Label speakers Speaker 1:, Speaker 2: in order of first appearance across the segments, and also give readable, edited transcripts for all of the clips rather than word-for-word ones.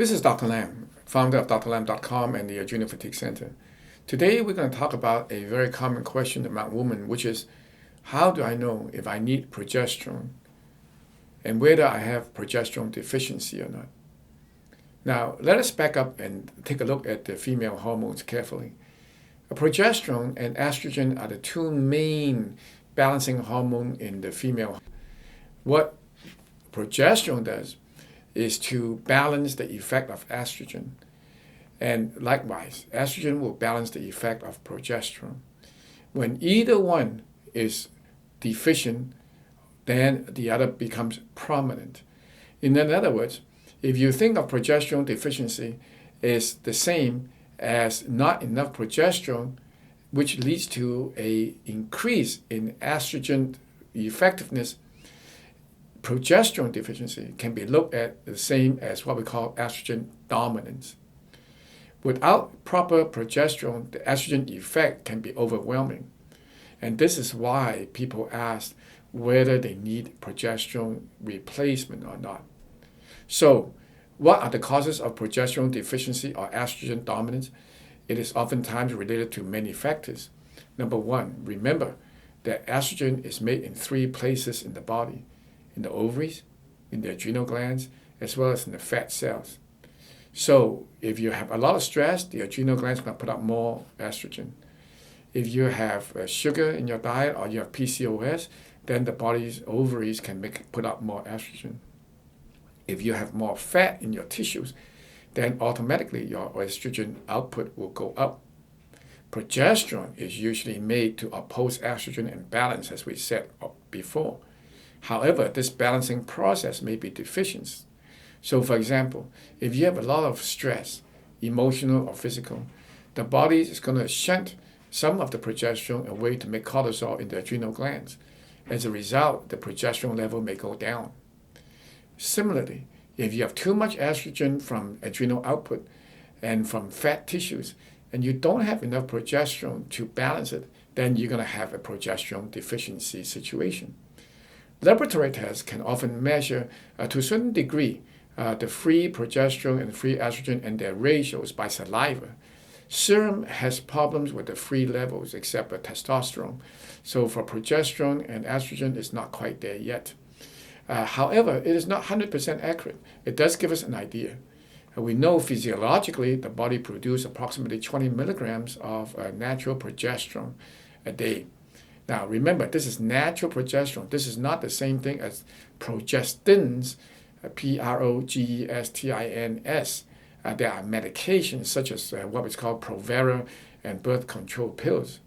Speaker 1: This is Dr. Lam, founder of drlam.com and the Adrenal Fatigue Center. Today we're going to talk about a very common question among women, which is, how do I know if I need progesterone and whether I have progesterone deficiency or not? Now, let us back up and take a look at the female hormones carefully. Progesterone and estrogen are the two main balancing hormones in the female. What progesterone does is to balance the effect of estrogen. And likewise, estrogen will balance the effect of progesterone. When either one is deficient, then the other becomes prominent. In other words, if you think of progesterone deficiency as the same as not enough progesterone, which leads to an increase in estrogen effectiveness, progesterone deficiency can be looked at the same as what we call estrogen dominance. Without proper progesterone, the estrogen effect can be overwhelming. And this is why people ask whether they need progesterone replacement or not. So, what are the causes of progesterone deficiency or estrogen dominance? It is oftentimes related to many factors. Number one, remember that estrogen is made in three places in the body: in the ovaries, in the adrenal glands, as well as in the fat cells. So if you have a lot of stress, the adrenal glands are going to put out more estrogen. If you have sugar in your diet or you have PCOS, then the body's ovaries can put out more estrogen. If you have more fat in your tissues, then automatically your estrogen output will go up. Progesterone is usually made to oppose estrogen and balance, as we said before. However, this balancing process may be deficient. So for example, if you have a lot of stress, emotional or physical, the body is going to shunt some of the progesterone away to make cortisol in the adrenal glands. As a result, the progesterone level may go down. Similarly, if you have too much estrogen from adrenal output and from fat tissues, and you don't have enough progesterone to balance it, then you're going to have a progesterone deficiency situation. Laboratory tests can often measure, to a certain degree, the free progesterone and free estrogen and their ratios by saliva. Serum has problems with the free levels except for testosterone. So for progesterone and estrogen, it's not quite there yet. However, it is not 100% accurate. It does give us an idea. We know physiologically the body produces approximately 20 milligrams of natural progesterone a day. Now remember, this is natural progesterone. This is not the same thing as progestins, Progestins. There are medications such as what is called Provera and birth control pills.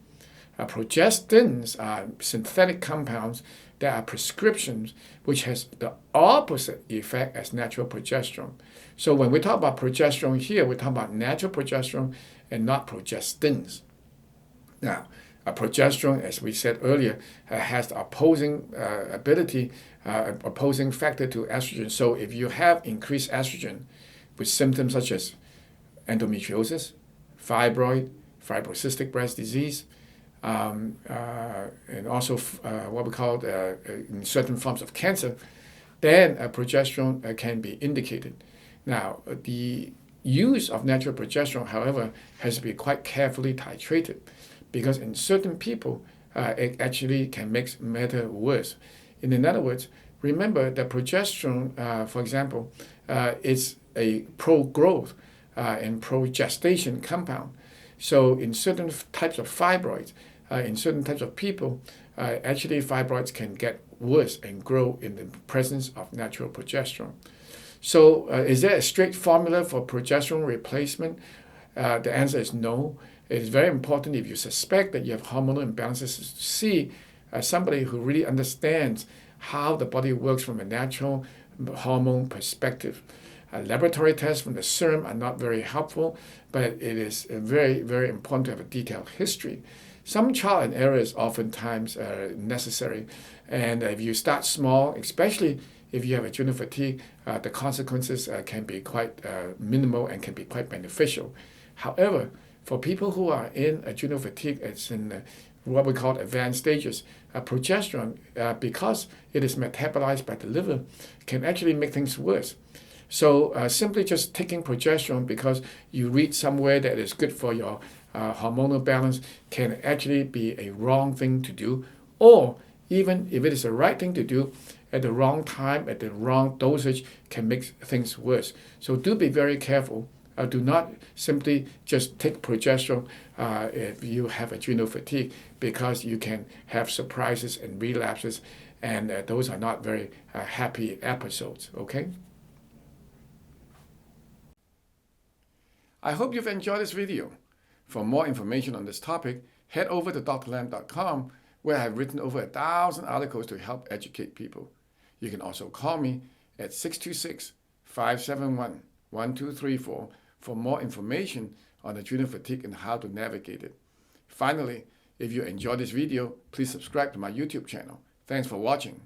Speaker 1: Progestins are synthetic compounds that are prescriptions which has the opposite effect as natural progesterone. So when we talk about progesterone here, we're talking about natural progesterone and not progestins. Now, progesterone, as we said earlier, has the opposing opposing factor to estrogen. So if you have increased estrogen with symptoms such as endometriosis, fibroid, fibrocystic breast disease, and also what we call in certain forms of cancer, then progesterone can be indicated. Now, the use of natural progesterone, however, has to be quite carefully titrated, because in certain people, it actually can make matter worse. In other words, remember that progesterone, for example, is a pro-growth and pro-gestation compound. So in certain types of fibroids, in certain types of people, actually fibroids can get worse and grow in the presence of natural progesterone. So is there a straight formula for progesterone replacement? The answer is no. It is very important, if you suspect that you have hormonal imbalances, to see somebody who really understands how the body works from a natural hormone perspective. Laboratory tests from the serum are not very helpful, but it is very, very important to have a detailed history. Some trial and error is oftentimes necessary, and if you start small, especially if you have adrenal fatigue, the consequences can be quite minimal and can be quite beneficial. However, for people who are in adrenal fatigue, it's in what we call advanced stages. Progesterone, because it is metabolized by the liver, can actually make things worse. So simply just taking progesterone because you read somewhere that it's good for your hormonal balance can actually be a wrong thing to do, or even if it is the right thing to do, at the wrong time, at the wrong dosage, can make things worse. So do be very careful. Do not simply just take progesterone if you have adrenal fatigue, because you can have surprises and relapses, and those are not very happy episodes, okay? I hope you've enjoyed this video. For more information on this topic, head over to drlam.com, where I've written over 1,000 articles to help educate people. You can also call me at 626-571-1234 for more information on adrenal fatigue and how to navigate it. Finally, if you enjoyed this video, please subscribe to my YouTube channel. Thanks for watching.